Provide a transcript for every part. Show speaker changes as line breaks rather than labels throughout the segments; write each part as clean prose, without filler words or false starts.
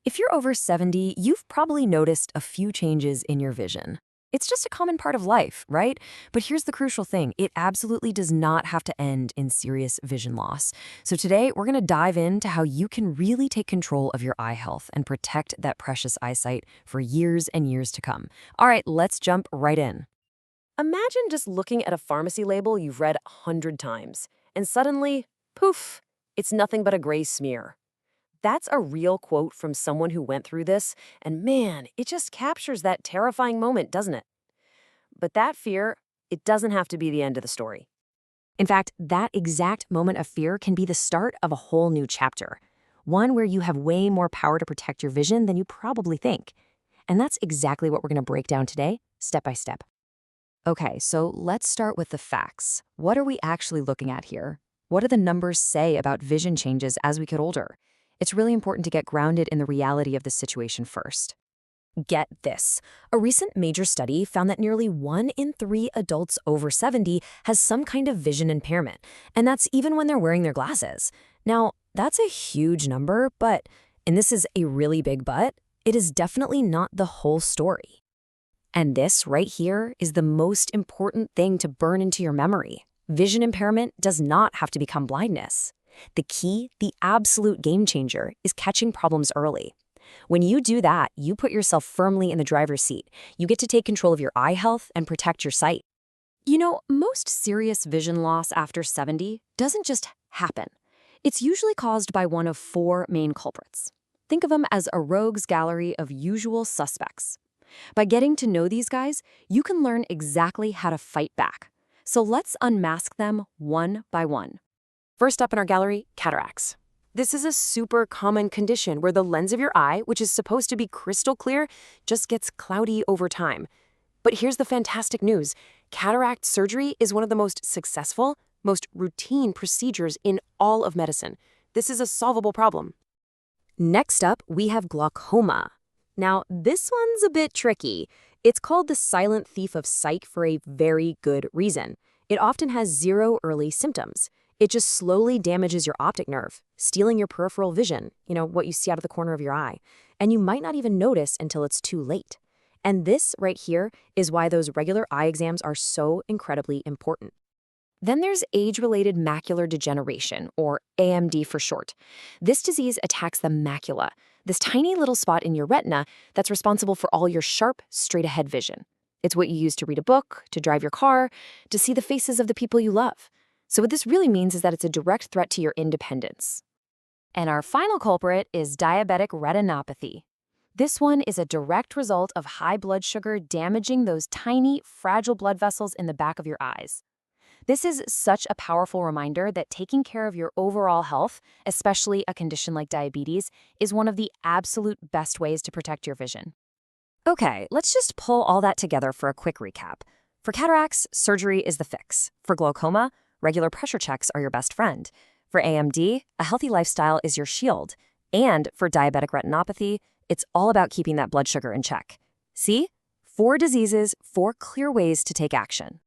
If you're over 70, you've probably noticed a few changes in your vision. It's just a common part of life, right? But here's the crucial thing. It absolutely does not have to end in serious vision loss. So today, we're going to dive into how you can really take control of your eye health and protect that precious eyesight for years and years to come. All right, let's jump right in. Imagine just looking at a pharmacy label you've read 100 times, and suddenly, poof, it's nothing but a gray smear. That's a real quote from someone who went through this, and man, it just captures that terrifying moment, doesn't it? But that fear, it doesn't have to be the end of the story. In fact, that exact moment of fear can be the start of a whole new chapter, one where you have way more power to protect your vision than you probably think. And that's exactly what we're going to break down today, step by step. Okay, so let's start with the facts. What are we actually looking at here? What do the numbers say about vision changes as we get older? It's really important to get grounded in the reality of the situation first. Get this. A recent major study found that nearly 1 in 3 adults over 70 has some kind of vision impairment, and that's even when they're wearing their glasses. Now, that's a huge number, and this is a really big but, it is definitely not the whole story. And this right here is the most important thing to burn into your memory. Vision impairment does not have to become blindness. The key, the absolute game changer, is catching problems early. When you do that, you put yourself firmly in the driver's seat. You get to take control of your eye health and protect your sight. You know, most serious vision loss after 70 doesn't just happen. It's usually caused by one of 4 main culprits. Think of them as a rogues gallery of usual suspects. By getting to know these guys, you can learn exactly how to fight back. So let's unmask them one by one. First up in our gallery, cataracts. This is a super common condition where the lens of your eye, which is supposed to be crystal clear, just gets cloudy over time. But here's the fantastic news. Cataract surgery is one of the most successful, most routine procedures in all of medicine. This is a solvable problem. Next up, we have glaucoma. Now, this one's a bit tricky. It's called the silent thief of sight for a very good reason. It often has 0 early symptoms. It just slowly damages your optic nerve, stealing your peripheral vision, what you see out of the corner of your eye. And you might not even notice until it's too late. And this right here is why those regular eye exams are so incredibly important. Then there's age-related macular degeneration, or AMD for short. This disease attacks the macula, this tiny little spot in your retina that's responsible for all your sharp, straight-ahead vision. It's what you use to read a book, to drive your car, to see the faces of the people you love. So what this really means is that it's a direct threat to your independence. And our final culprit is diabetic retinopathy. This one is a direct result of high blood sugar damaging those tiny, fragile blood vessels in the back of your eyes. This is such a powerful reminder that taking care of your overall health, especially a condition like diabetes, is one of the absolute best ways to protect your vision. Okay, let's just pull all that together for a quick recap. For cataracts, surgery is the fix. For glaucoma, regular pressure checks are your best friend. For AMD, a healthy lifestyle is your shield. And for diabetic retinopathy, it's all about keeping that blood sugar in check. See? 4 diseases, 4 clear ways to take action.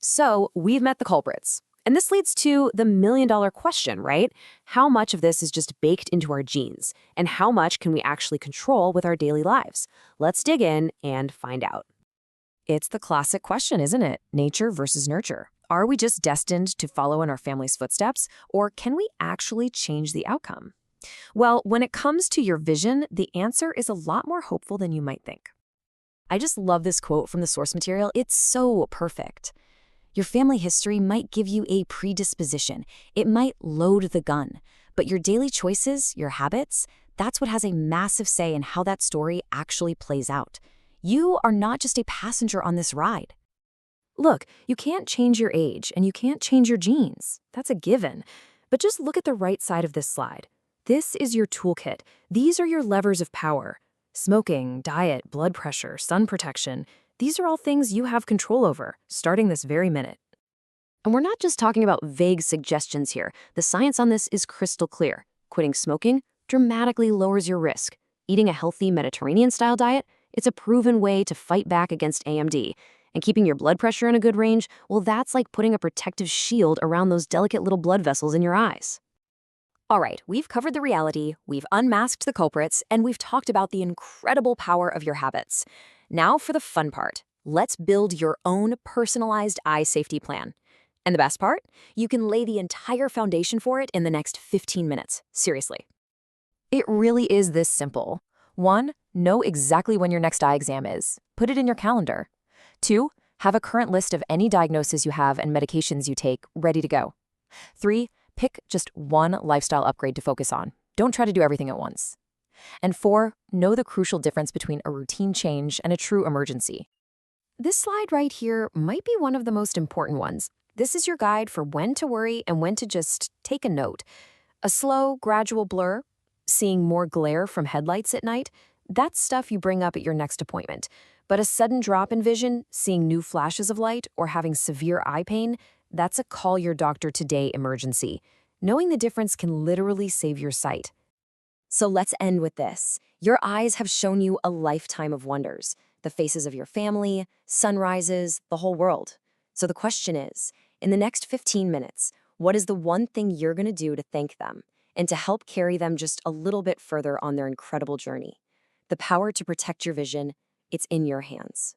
So we've met the culprits. And this leads to the million-dollar question, right? How much of this is just baked into our genes? And how much can we actually control with our daily lives? Let's dig in and find out. It's the classic question, isn't it? Nature versus nurture. Are we just destined to follow in our family's footsteps, or can we actually change the outcome? Well, when it comes to your vision, the answer is a lot more hopeful than you might think. I just love this quote from the source material. It's so perfect. Your family history might give you a predisposition. It might load the gun. But your daily choices, your habits, that's what has a massive say in how that story actually plays out. You are not just a passenger on this ride. Look, you can't change your age, and you can't change your genes. That's a given. But just look at the right side of this slide. This is your toolkit. These are your levers of power. Smoking, diet, blood pressure, sun protection. These are all things you have control over, starting this very minute. And we're not just talking about vague suggestions here. The science on this is crystal clear. Quitting smoking dramatically lowers your risk. Eating a healthy Mediterranean-style diet, it's a proven way to fight back against AMD. And keeping your blood pressure in a good range, well, that's like putting a protective shield around those delicate little blood vessels in your eyes. All right, we've covered the reality, we've unmasked the culprits, and we've talked about the incredible power of your habits. Now for the fun part. Let's build your own personalized eye safety plan. And the best part? You can lay the entire foundation for it in the next 15 minutes. Seriously. It really is this simple. 1. Know exactly when your next eye exam is. Put it in your calendar. 2. Have a current list of any diagnoses you have and medications you take ready to go. 3. Pick just one lifestyle upgrade to focus on. Don't try to do everything at once. And 4. Know the crucial difference between a routine change and a true emergency. This slide right here might be one of the most important ones. This is your guide for when to worry and when to just take a note. A slow, gradual blur, seeing more glare from headlights at night, that's stuff you bring up at your next appointment. But a sudden drop in vision, seeing new flashes of light, or having severe eye pain, that's a call your doctor today emergency. Knowing the difference can literally save your sight. So let's end with this. Your eyes have shown you a lifetime of wonders. The faces of your family, sunrises, the whole world. So the question is, in the next 15 minutes, what is the one thing you're going to do to thank them and to help carry them just a little bit further on their incredible journey? The power to protect your vision, it's in your hands.